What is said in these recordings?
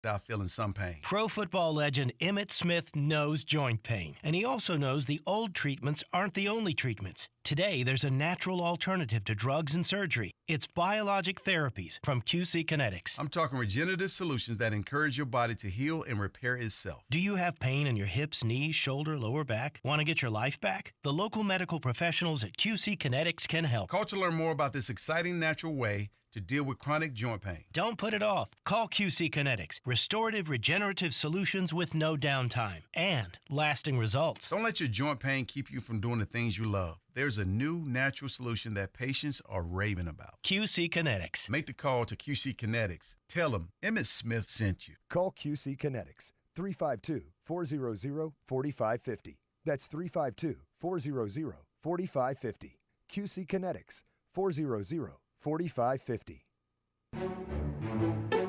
without feeling some pain. Pro football legend Emmitt Smith knows joint pain, and he also knows the old treatments aren't the only treatments. Today, there's a natural alternative to drugs and surgery. It's biologic therapies from QC Kinetics. I'm talking regenerative solutions that encourage your body to heal and repair itself. Do you have pain in your hips, knees, shoulder, lower back? Want to get your life back? The local medical professionals at QC Kinetics can help. Call to learn more about this exciting natural way to deal with chronic joint pain. Don't put it off. Call QC Kinetics. Restorative, regenerative solutions with no downtime and lasting results. Don't let your joint pain keep you from doing the things you love. There's a new natural solution that patients are raving about. QC Kinetics. Make the call to QC Kinetics. Tell them Emmitt Smith sent you. Call QC Kinetics, 352-400-4550. That's 352-400-4550. QC Kinetics, 400-4550.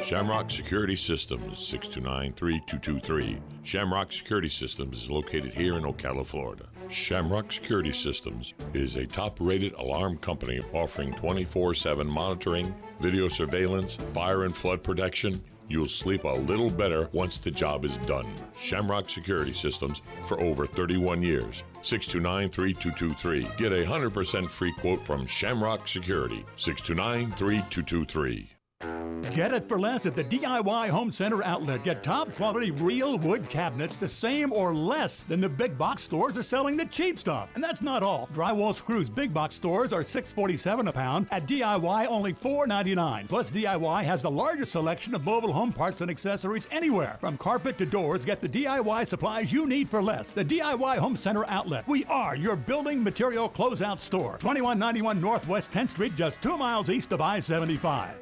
Shamrock Security Systems, 629-3223. Shamrock Security Systems is located here in Ocala, Florida. Shamrock Security Systems is a top-rated alarm company offering 24/7 monitoring, video surveillance, fire and flood protection. You'll sleep a little better once the job is done. Shamrock Security Systems for over 31 years. 629-3223. Get a 100% free quote from Shamrock Security. 629-3223. Get it for less at the DIY Home Center outlet. Get top quality real wood cabinets the same or less than the big box stores are selling the cheap stuff. And that's not all. Drywall screws big box stores are $6.47 a pound. At DIY only $4.99. Plus DIY has the largest selection of mobile home parts and accessories anywhere. From carpet to doors, get the DIY supplies you need for less. The DIY Home Center outlet. We are your building material closeout store. 2191 Northwest 10th Street, just 2 miles east of I-75.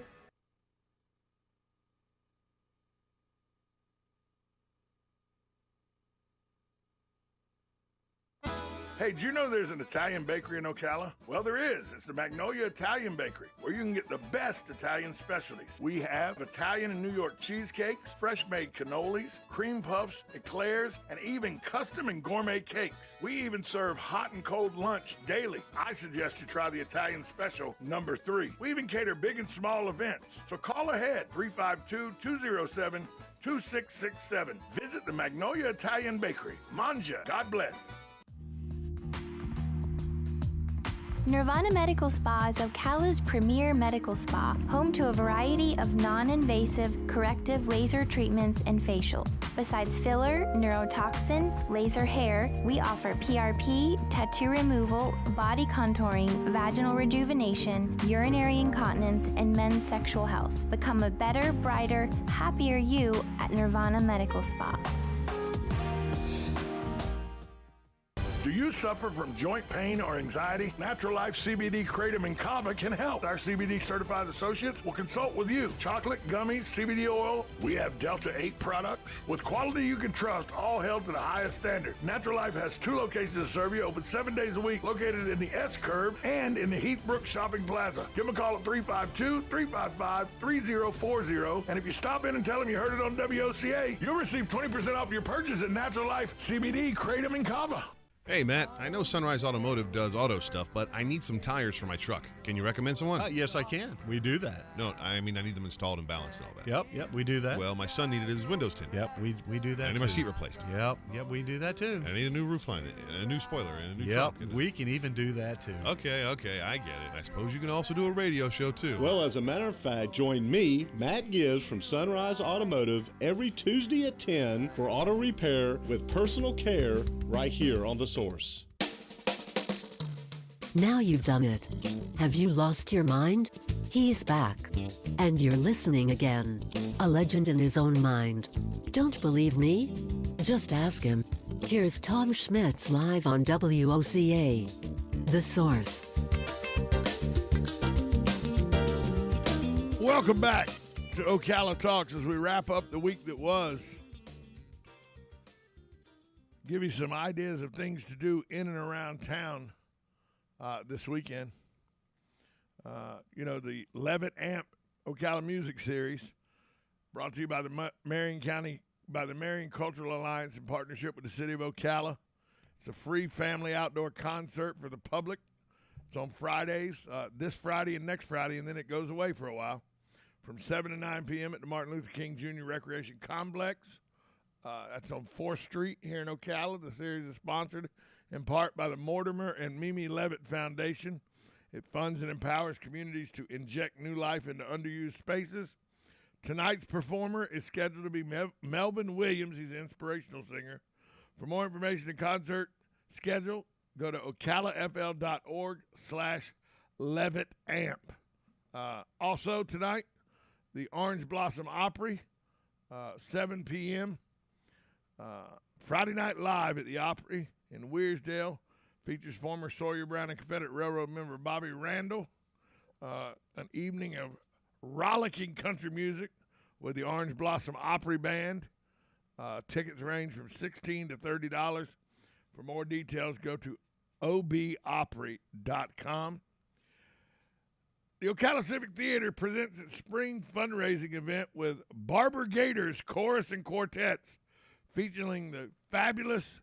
Hey, do you know there's an Italian bakery in Ocala? Well, there is. It's the Magnolia Italian Bakery, where you can get the best Italian specialties. We have Italian and New York cheesecakes, fresh-made cannolis, cream puffs, eclairs, and even custom and gourmet cakes. We even serve hot and cold lunch daily. I suggest you try the Italian special number 3. We even cater big and small events. So call ahead, 352-207-2667. Visit the Magnolia Italian Bakery. Manja. God bless. Nirvana Medical Spa is Ocala's premier medical spa, home to a variety of non-invasive corrective laser treatments and facials. Besides filler, neurotoxin, laser hair, we offer PRP, tattoo removal, body contouring, vaginal rejuvenation, urinary incontinence, and men's sexual health. Become a better, brighter, happier you at Nirvana Medical Spa. Do you suffer from joint pain or anxiety? Natural Life CBD Kratom and Kava can help. Our CBD certified associates will consult with you. Chocolate, gummies, CBD oil. We have Delta 8 products with quality you can trust, all held to the highest standard. Natural Life has 2 locations to serve you, open 7 days a week, located in the S-Curve and in the Heathbrook Shopping Plaza. Give them a call at 352-355-3040. And if you stop in and tell them you heard it on WOCA, you'll receive 20% off your purchase at Natural Life CBD Kratom and Kava. Hey, Matt, I know Sunrise Automotive does auto stuff, but I need some tires for my truck. Can you recommend someone? Yes, I can. We do that. No, I mean, I need them installed and balanced and all that. Yep, we do that. Well, my son needed his windows tinted. Yep, we do that. I need my seat replaced. Yep, we do that too. I need a new roof line, and a new spoiler, and a new truck. Yep, we can even do that too. Okay, I get it. I suppose you can also do a radio show too. Well, as a matter of fact, join me, Matt Gibbs from Sunrise Automotive, every Tuesday at 10 for auto repair with personal care right here on The Source. Now you've done it. Have you lost your mind? He's back. And you're listening again. A legend in his own mind. Don't believe me? Just ask him. Here's Tom Schmitz live on WOCA. The Source. Welcome back to Ocala Talks as we wrap up the week that was. Give you some ideas of things to do in and around town this weekend. The Levitt Amp Ocala Music Series, brought to you by the Marion Cultural Alliance in partnership with the City of Ocala. It's a free family outdoor concert for the public. It's on Fridays, this Friday and next Friday, and then it goes away for a while. from 7 to 9 p.m. at the Martin Luther King Jr. Recreation Complex. That's on 4th Street here in Ocala. The series is sponsored in part by the Mortimer and Mimi Levitt Foundation. It funds and empowers communities to inject new life into underused spaces. Tonight's performer is scheduled to be Melvin Williams. He's an inspirational singer. For more information and concert schedule, go to ocalafl.org/LevittAmp. Also tonight, the Orange Blossom Opry, 7 p.m. Friday Night Live at the Opry in Wearsdale. Features former Sawyer Brown and Confederate Railroad member Bobby Randall. An evening of rollicking country music with the Orange Blossom Opry Band. Tickets range from $16 to $30. For more details, go to obopry.com. The Ocala Civic Theater presents its spring fundraising event with Barber Gators Chorus and Quartets, featuring the fabulous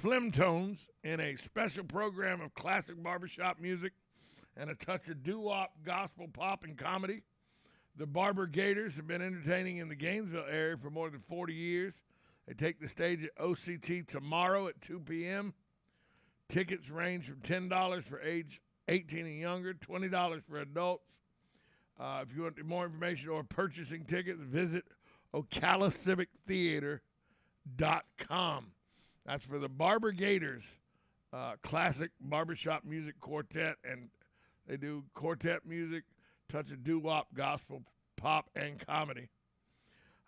Flemtones in a special program of classic barbershop music and a touch of doo-wop, gospel, pop, and comedy. The Barber Gators have been entertaining in the Gainesville area for more than 40 years. They take the stage at OCT tomorrow at 2 p.m. Tickets range from $10 for age 18 and younger, $20 for adults. If you want more information or purchasing tickets, visit OcalaCivicTheater.com. That's for the Barber Gators, classic barbershop music quartet, and they do quartet music, touch of doo-wop, gospel, pop, and comedy.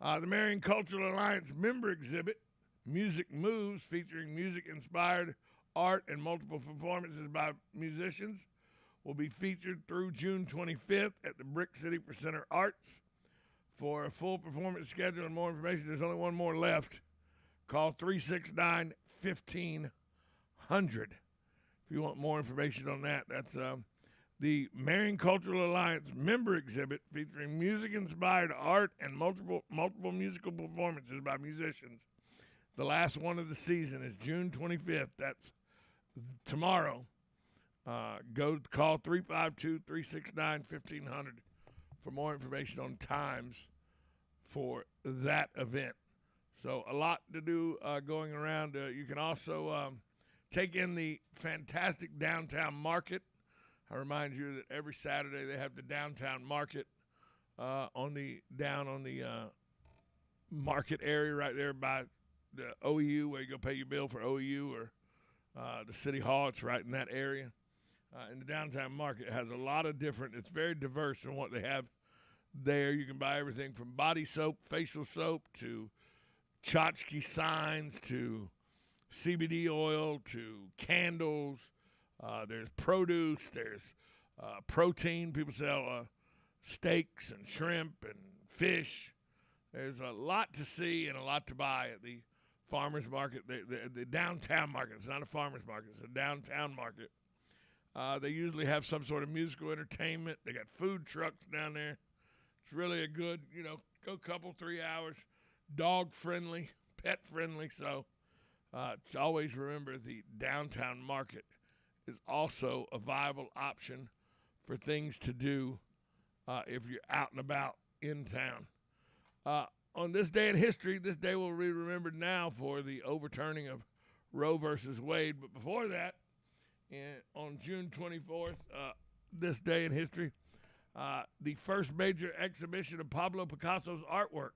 The Marion Cultural Alliance member exhibit, Music Moves, featuring music-inspired art and multiple performances by musicians, will be featured through June 25th at the Brick City Center Arts. For a full performance schedule and more information, there's only one more left. Call 369-1500 if you want more information on that. That's the Marion Cultural Alliance member exhibit featuring music-inspired art and multiple musical performances by musicians. The last one of the season is June 25th. That's tomorrow. Go call 352-369-1500 for more information on times for that event. So a lot to do going around. You can also take in the fantastic downtown market. I remind you that every Saturday they have the downtown market on the market area right there by the OEU, where you go pay your bill for OEU or the city hall. It's right in that area. And the downtown market has a lot of different, it's very diverse in what they have there. You can buy everything from body soap, facial soap, to tchotchke signs, to CBD oil, to candles. There's produce, there's protein. People sell steaks and shrimp and fish. There's a lot to see and a lot to buy at the farmer's market, the downtown market. It's not a farmer's market, it's a downtown market. They usually have some sort of musical entertainment. They got food trucks down there. It's really a good, go couple, 3 hours. Dog-friendly, pet-friendly. So it's always remember the downtown market is also a viable option for things to do if you're out and about in town. On this day in history, this day will be remembered now for the overturning of Roe versus Wade. But before that, on June 24th, this day in history, the first major exhibition of Pablo Picasso's artwork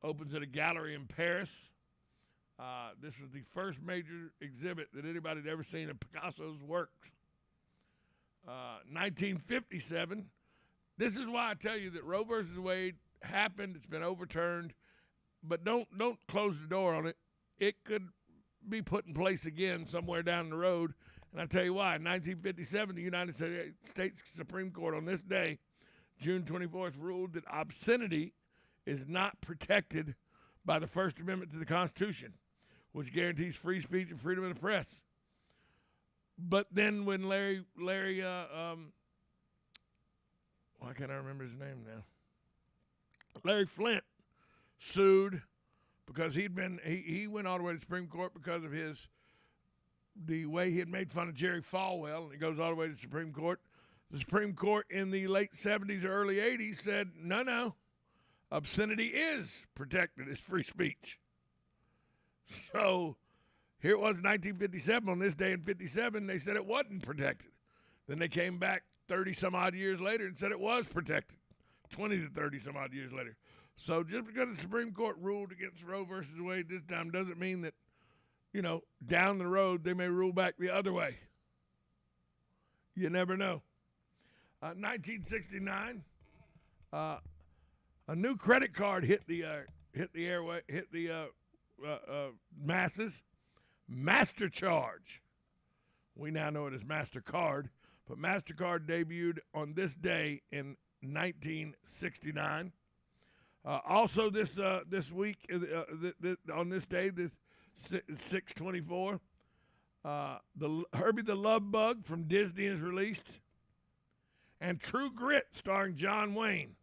opens at a gallery in Paris. This was the first major exhibit that anybody had ever seen of Picasso's works. 1957. This is why I tell you that Roe versus Wade happened. It's been overturned, but don't close the door on it. It could be put in place again somewhere down the road. And I'll tell you why. In 1957, the United States Supreme Court on this day, June 24th, ruled that obscenity is not protected by the First Amendment to the Constitution, which guarantees free speech and freedom of the press. But then when Larry, why can't I remember his name now? Larry Flint sued because he went all the way to the Supreme Court because of the way he had made fun of Jerry Falwell, and he goes all the way to the Supreme Court. The Supreme Court in the late 70s or early 80s said, no, obscenity is protected as free speech. So here it was 1957. On this day in 57, they said it wasn't protected. Then they came back 30-some-odd years later and said it was protected, 20 to 30-some-odd years later. So just because the Supreme Court ruled against Roe versus Wade this time doesn't mean that, down the road they may rule back the other way. You never know. 1969, a new credit card hit the masses. MasterCharge. We now know it as MasterCard, but MasterCard debuted on this day in 1969. Also, this week, on this day, this 6/24, the Herbie the Love Bug from Disney is released, and True Grit, starring John Wayne,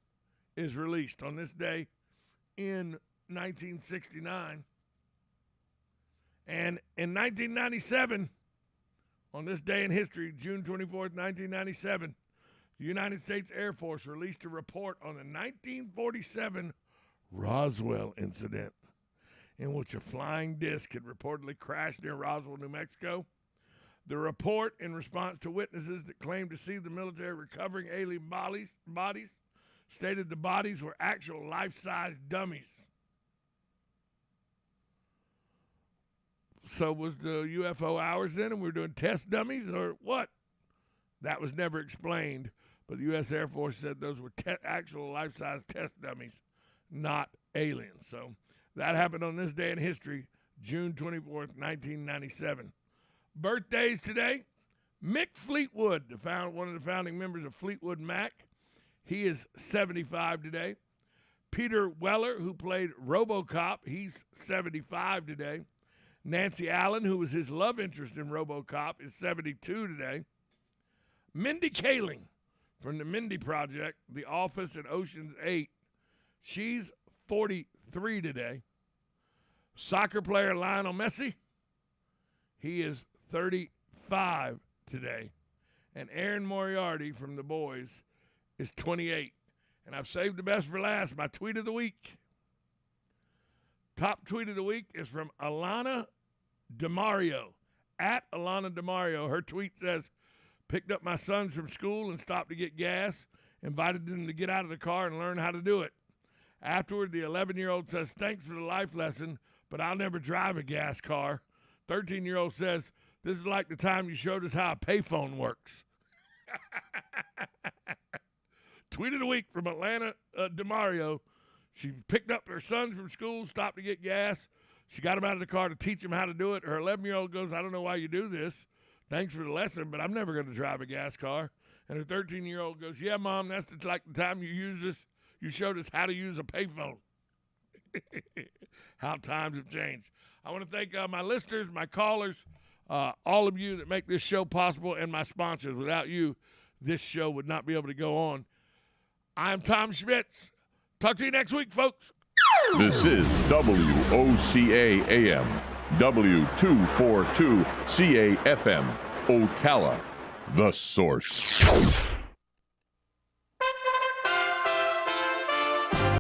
is released on this day in 1969. And in 1997, on this day in history, June 24th, 1997, the United States Air Force released a report on the 1947 Roswell Incident, in which a flying disc had reportedly crashed near Roswell, New Mexico. The report, in response to witnesses that claimed to see the military recovering alien bodies, stated the bodies were actual life-size dummies. So was the UFO ours then, and we were doing test dummies, or what? That was never explained, but the U.S. Air Force said those were actual life-size test dummies, not aliens. So that happened on this day in history, June 24th, 1997. Birthdays today, Mick Fleetwood, one of the founding members of Fleetwood Mac. He is 75 today. Peter Weller, who played RoboCop, he's 75 today. Nancy Allen, who was his love interest in RoboCop, is 72 today. Mindy Kaling from the Mindy Project, The Office, and Ocean's 8, she's 43 today. Soccer player Lionel Messi, he is 35 today. And Aaron Moriarty from The Boys is 28. And I've saved the best for last, my tweet of the week. Top tweet of the week is from Alana DeMario, at Alana DeMario. Her tweet says, picked up my sons from school and stopped to get gas, invited them to get out of the car and learn how to do it. Afterward, the 11-year-old says, thanks for the life lesson, but I'll never drive a gas car. 13-year-old says, this is like the time you showed us how a payphone works. Tweet of the week from Atlanta DeMario. She picked up her sons from school, stopped to get gas. She got them out of the car to teach them how to do it. Her 11-year-old goes, I don't know why you do this. Thanks for the lesson, but I'm never going to drive a gas car. And her 13-year-old goes, yeah, Mom, that's like the time you showed us how to use a payphone. How times have changed. I want to thank my listeners, my callers, all of you that make this show possible, and my sponsors. Without you, this show would not be able to go on. I'm Tom Schmitz. Talk to you next week, folks. This is WOCA AM, W242 CAFM, Ocala, the source.